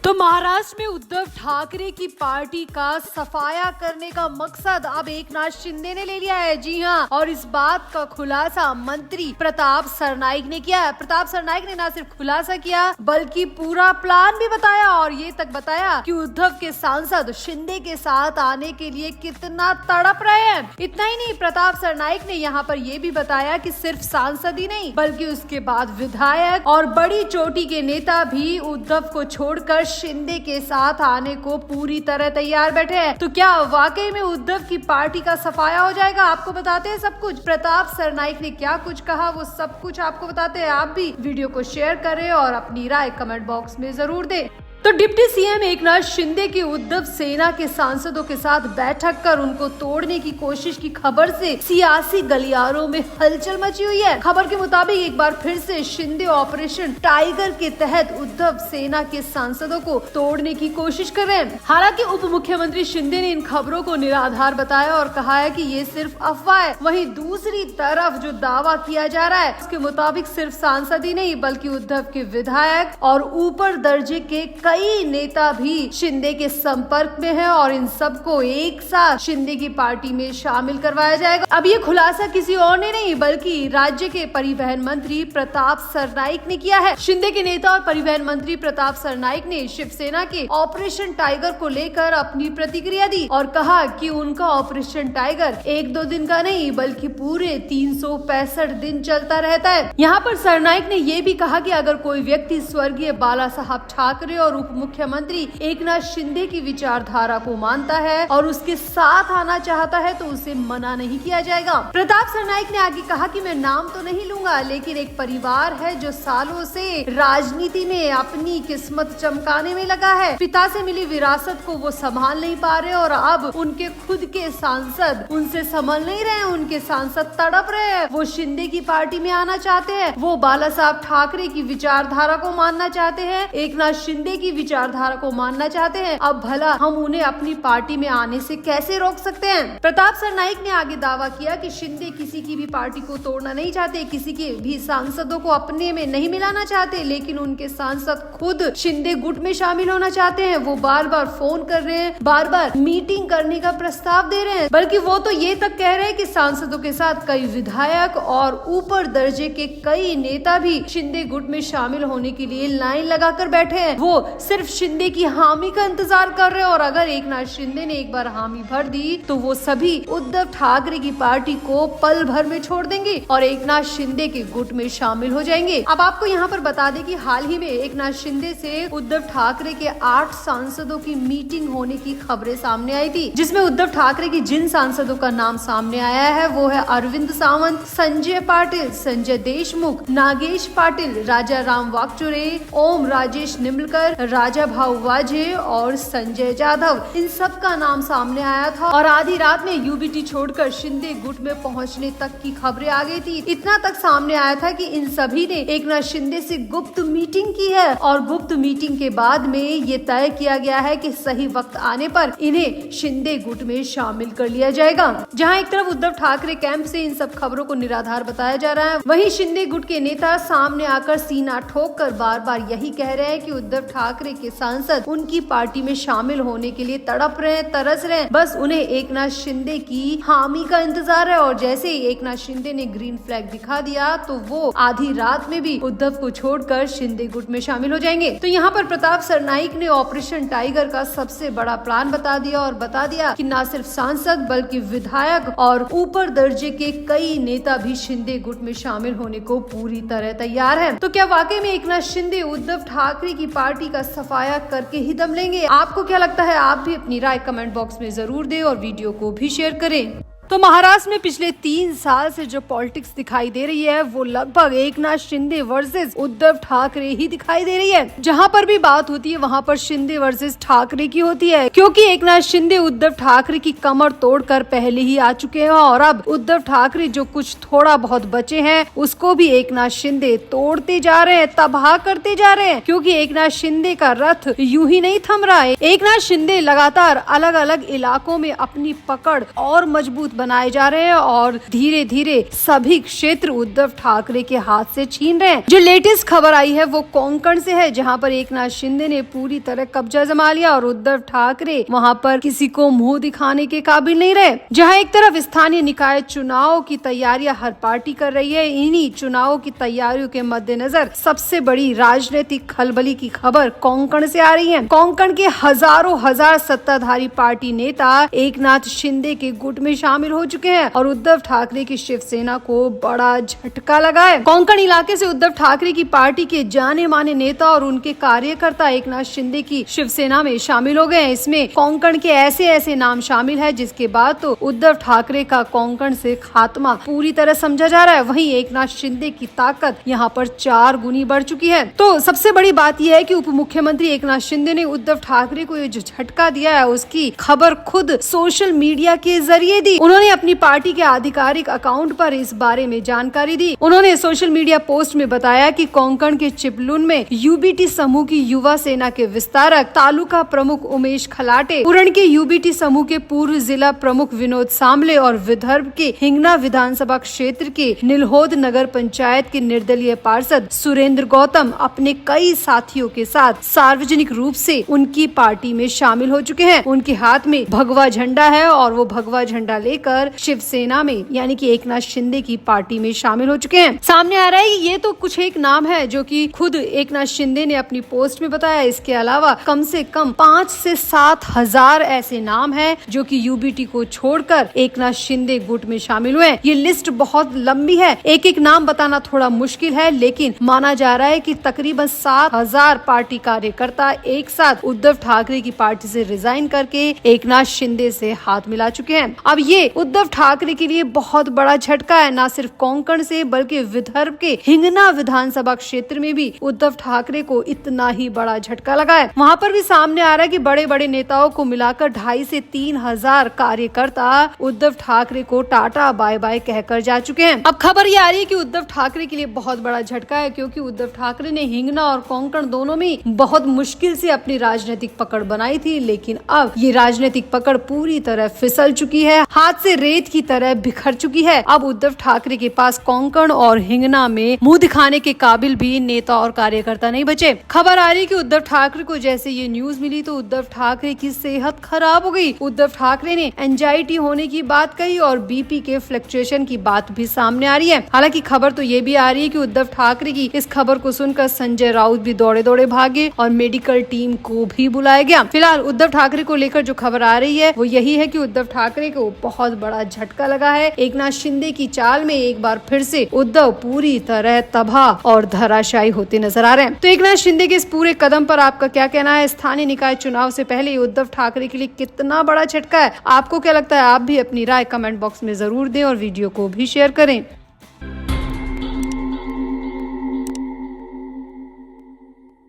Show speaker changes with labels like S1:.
S1: तो महाराष्ट्र में उद्धव ठाकरे की पार्टी का सफाया करने का मकसद अब एकनाथ शिंदे ने ले लिया है। जी हां, और इस बात का खुलासा मंत्री प्रताप सरनाइक ने किया है। प्रताप सरनाइक ने न सिर्फ खुलासा किया बल्कि पूरा प्लान भी बताया और ये तक बताया कि उद्धव के सांसद शिंदे के साथ आने के लिए कितना तड़प रहे हैं। इतना ही नहीं, प्रताप सरनाइक ने यहाँ पर ये भी बताया कि सिर्फ सांसद ही नहीं बल्कि उसके बाद विधायक और बड़ी चोटी के नेता भी उद्धव को छोड़कर शिंदे के साथ आने को पूरी तरह तैयार बैठे हैं। तो क्या वाकई में उद्धव की पार्टी का सफाया हो जाएगा? आपको बताते हैं सब कुछ। प्रताप सरनाइक ने क्या कुछ कहा वो सब कुछ आपको बताते हैं। आप भी वीडियो को शेयर करें और अपनी राय कमेंट बॉक्स में जरूर दें। तो डिप्टी सीएम एकनाथ शिंदे की उद्धव सेना के सांसदों के साथ बैठक कर उनको तोड़ने की कोशिश की खबर से सियासी गलियारों में हलचल मची हुई है। खबर के मुताबिक एक बार फिर से शिंदे ऑपरेशन टाइगर के तहत उद्धव सेना के सांसदों को तोड़ने की कोशिश कर रहे हैं। हालांकि उप मुख्यमंत्री शिंदे ने इन खबरों को निराधार बताया और कहा है कि ये सिर्फ अफवाह है। वहीं दूसरी तरफ जो दावा किया जा रहा है उसके मुताबिक सिर्फ सांसद ही नहीं बल्कि उद्धव के विधायक और ऊपर दर्जे के कई नेता भी शिंदे के संपर्क में हैं और इन सबको एक साथ शिंदे की पार्टी में शामिल करवाया जाएगा। अब ये खुलासा किसी और ने नहीं बल्कि राज्य के परिवहन मंत्री प्रताप सरनाइक ने किया है। शिंदे के नेता और परिवहन मंत्री प्रताप सरनाइक ने शिवसेना के ऑपरेशन टाइगर को लेकर अपनी प्रतिक्रिया दी और कहा कि उनका ऑपरेशन टाइगर एक दो दिन का नहीं बल्कि पूरे 365 दिन चलता रहता है। यहाँ पर सरनाइक ने ये भी कहा कि अगर कोई व्यक्ति स्वर्गीय बाला साहब ठाकरे और उप मुख्यमंत्री एकनाथ शिंदे की विचारधारा को मानता है और उसके साथ आना चाहता है तो उसे मना नहीं किया जाएगा। प्रताप सरनाइक ने आगे कहा कि मैं नाम तो नहीं लूंगा लेकिन एक परिवार है जो सालों से राजनीति में अपनी किस्मत चमकाने में लगा है। पिता से मिली विरासत को वो संभाल नहीं पा रहे और अब उनके खुद के सांसद उनसे संभल नहीं रहे। उनके सांसद तड़प रहे हैं। वो शिंदे की पार्टी में आना चाहते हैं। वो बाला साहब ठाकरे की विचारधारा को मानना चाहते हैं, एकनाथ शिंदे की विचारधारा को मानना चाहते हैं। अब भला हम उन्हें अपनी पार्टी में आने से कैसे रोक सकते हैं? प्रताप सरनाइक ने आगे दावा किया कि शिंदे किसी की भी पार्टी को तोड़ना नहीं चाहते, किसी के भी सांसदों को अपने में नहीं मिलाना चाहते, लेकिन उनके सांसद खुद शिंदे गुट में शामिल होना चाहते हैं। वो बार बार फोन कर रहे हैं, बार बार मीटिंग करने का प्रस्ताव दे रहे हैं, बल्कि वो तो ये तक कह रहे हैं कि सांसदों के साथ कई विधायक और ऊपर दर्जे के कई नेता भी शिंदे गुट में शामिल होने के लिए लाइन लगाकर बैठे हैं। वो सिर्फ शिंदे की हामी का इंतजार कर रहे हैं और अगर एकनाथ शिंदे ने एक बार हामी भर दी तो वो सभी उद्धव ठाकरे की पार्टी को पल भर में छोड़ देंगे और एकनाथ शिंदे के गुट में शामिल हो जाएंगे। अब आपको यहाँ पर बता दें कि हाल ही में एकनाथ शिंदे से उद्धव ठाकरे के 8 सांसदों की मीटिंग होने की खबरें सामने आई थी, जिसमें उद्धव ठाकरे की जिन सांसदों का नाम सामने आया है वो है अरविंद सावंत, संजय पाटिल, संजय देशमुख, नागेश पाटिल, राजा राम वाकचुरे, ओम राजेश निम्बलकर, राजा भाऊ वाजे और संजय जाधव। इन सब का नाम सामने आया था और आधी रात में यूबीटी छोड़कर शिंदे गुट में पहुंचने तक की खबरें आ गई थी। इतना तक सामने आया था कि इन सभी ने एकनाथ शिंदे से गुप्त मीटिंग की है और गुप्त मीटिंग के बाद में ये तय किया गया है कि सही वक्त आने पर इन्हें शिंदे गुट में शामिल कर लिया जाएगा। जहाँ एक तरफ उद्धव ठाकरे कैंप से इन सब खबरों को निराधार बताया जा रहा है, वहीं शिंदे गुट के नेता सामने आकर सीना ठोक कर बार बार यही कह रहे हैं कि उद्धव ठाकरे के सांसद उनकी पार्टी में शामिल होने के लिए तड़प रहे हैं, तरस रहे हैं। बस उन्हें एकनाथ शिंदे की हामी का इंतजार है और जैसे ही एकनाथ शिंदे ने ग्रीन फ्लैग दिखा दिया तो वो आधी रात में भी उद्धव को छोड़कर शिंदे गुट में शामिल हो जाएंगे। तो यहाँ पर प्रताप सरनाइक ने ऑपरेशन टाइगर का सबसे बड़ा प्लान बता दिया और बता दिया कि न सिर्फ सांसद बल्कि विधायक और ऊपर दर्जे के कई नेता भी शिंदे गुट में शामिल होने को पूरी तरह तैयार है। तो क्या वाकई में एकनाथ शिंदे उद्धव ठाकरे की पार्टी का सफाया करके ही दम लेंगे? आपको क्या लगता है? आप भी अपनी राय कमेंट बॉक्स में जरूर दें और वीडियो को भी शेयर करें। तो महाराष्ट्र में पिछले 3 साल से जो पॉलिटिक्स दिखाई दे रही है वो लगभग एकनाथ शिंदे वर्सेस उद्धव ठाकरे ही दिखाई दे रही है। जहां पर भी बात होती है वहां पर शिंदे वर्सेस ठाकरे की होती है, क्योंकि एकनाथ शिंदे उद्धव ठाकरे की कमर तोड़कर पहले ही आ चुके हैं और अब उद्धव ठाकरे जो कुछ थोड़ा बहुत बचे हैं उसको भी एकनाथ शिंदे तोड़ते जा रहे हैं, तबाह करते जा रहे हैं, क्योंकि एकनाथ शिंदे का रथ यूं ही नहीं थम रहा है। एकनाथ शिंदे लगातार अलग अलग इलाकों में अपनी पकड़ और मजबूत बनाए जा रहे हैं और धीरे धीरे सभी क्षेत्र उद्धव ठाकरे के हाथ से छीन रहे हैं। जो लेटेस्ट खबर आई है वो कोंकण से है, जहां पर एकनाथ शिंदे ने पूरी तरह कब्जा जमा लिया और उद्धव ठाकरे वहां पर किसी को मुंह दिखाने के काबिल नहीं रहे। जहां एक तरफ स्थानीय निकाय चुनाव की तैयारियां हर पार्टी कर रही है, इन्हीं चुनावों की तैयारियों के मद्देनजर सबसे बड़ी राजनीतिक खलबली की खबर कोंकण से आ रही है। कोंकण के हजारों हजार सत्ताधारी पार्टी नेता एकनाथ शिंदे के गुट में शामिल हो चुके हैं और उद्धव ठाकरे की शिवसेना को बड़ा झटका लगा है। कोंकण इलाके से उद्धव ठाकरे की पार्टी के जाने माने नेता और उनके कार्यकर्ता एकनाथ शिंदे की शिवसेना में शामिल हो गए हैं। इसमें कोंकण के ऐसे नाम शामिल है जिसके बाद तो उद्धव ठाकरे का कोंकण से खात्मा पूरी तरह समझा जा रहा है। वहीं एकनाथ शिंदे की ताकत यहाँ पर 4 गुनी बढ़ चुकी है। तो सबसे बड़ी बात यह है कि उप मुख्यमंत्री एकनाथ शिंदे ने उद्धव ठाकरे को ये जो झटका दिया है उसकी खबर खुद सोशल मीडिया के जरिए दी। उन्होंने अपनी पार्टी के आधिकारिक अकाउंट पर इस बारे में जानकारी दी। उन्होंने सोशल मीडिया पोस्ट में बताया कि कोंकण के चिपलुन में यूबीटी समूह की युवा सेना के विस्तारक तालुका प्रमुख उमेश खलाटे, उरण के यूबीटी समूह के पूर्व जिला प्रमुख विनोद सामले और विदर्भ के हिंगना विधानसभा क्षेत्र के निलहोद नगर पंचायत के निर्दलीय पार्षद सुरेंद्र गौतम अपने कई साथियों के साथ सार्वजनिक रूप से उनकी पार्टी में शामिल हो चुके हैं। उनके हाथ में भगवा झंडा है और वो भगवा झंडा लेकर शिवसेना में यानी कि एकनाथ शिंदे की पार्टी में शामिल हो चुके हैं। सामने आ रहा है ये तो कुछ एक नाम है जो कि खुद एकनाथ शिंदे ने अपनी पोस्ट में बताया। इसके अलावा कम से कम 5 से 7 हजार ऐसे नाम हैं जो कि यूबीटी को छोड़कर एकनाथ शिंदे गुट में शामिल हुए हैं। ये लिस्ट बहुत लंबी है, एक एक नाम बताना थोड़ा मुश्किल है, लेकिन माना जा रहा है कि तकरीबन 7,000 पार्टी कार्यकर्ता एक साथ उद्धव ठाकरे की पार्टी से रिजाइन करके एकनाथ शिंदे से हाथ मिला चुके हैं। अब ये उद्धव ठाकरे के लिए बहुत बड़ा झटका है, न सिर्फ कोंकण से बल्कि विदर्भ के हिंगना विधानसभा क्षेत्र में भी उद्धव ठाकरे को इतना ही बड़ा झटका लगा है। वहाँ पर भी सामने आ रहा है कि बड़े बड़े नेताओं को मिलाकर 2,500 से 3,000 कार्यकर्ता उद्धव ठाकरे को टाटा बाय बाय कहकर जा चुके हैं। अब खबर ये आ रही है कि उद्धव ठाकरे के लिए बहुत बड़ा झटका है, क्योंकि उद्धव ठाकरे ने हिंगना और कोंकण दोनों में बहुत मुश्किल से अपनी राजनीतिक पकड़ बनाई थी, लेकिन अब ये राजनीतिक पकड़ पूरी तरह फिसल चुकी है, हाथ से रेत की तरह बिखर चुकी है। अब उद्धव ठाकरे के पास कोंकण और हिंगना में मुंह दिखाने के काबिल भी नेता और कार्यकर्ता नहीं बचे। खबर आ रही है कि उद्धव ठाकरे को जैसे ये न्यूज मिली तो उद्धव ठाकरे की सेहत खराब हो गई। उद्धव ठाकरे ने एंजाइटी होने की बात कही और बीपी के फ्लक्चुएशन की बात भी सामने आ रही है। हालांकि खबर तो ये भी आ रही है कि उद्धव ठाकरे की इस खबर को सुनकर संजय राउत भी दौड़े दौड़े भागे और मेडिकल टीम को भी बुलाया गया। फिलहाल उद्धव ठाकरे को लेकर जो खबर आ रही है वो यही है कि उद्धव ठाकरे को बहुत बड़ा झटका लगा है। एकनाथ शिंदे की चाल में एक बार फिर से उद्धव पूरी तरह तबाह और धराशायी होते नजर आ रहे हैं। तो एकनाथ शिंदे के इस पूरे कदम पर आपका क्या कहना है? स्थानीय निकाय चुनाव से पहले उद्धव ठाकरे के लिए कितना बड़ा झटका है? आपको क्या लगता है? आप भी अपनी राय कमेंट बॉक्स में जरूर दें और वीडियो को भी शेयर करें।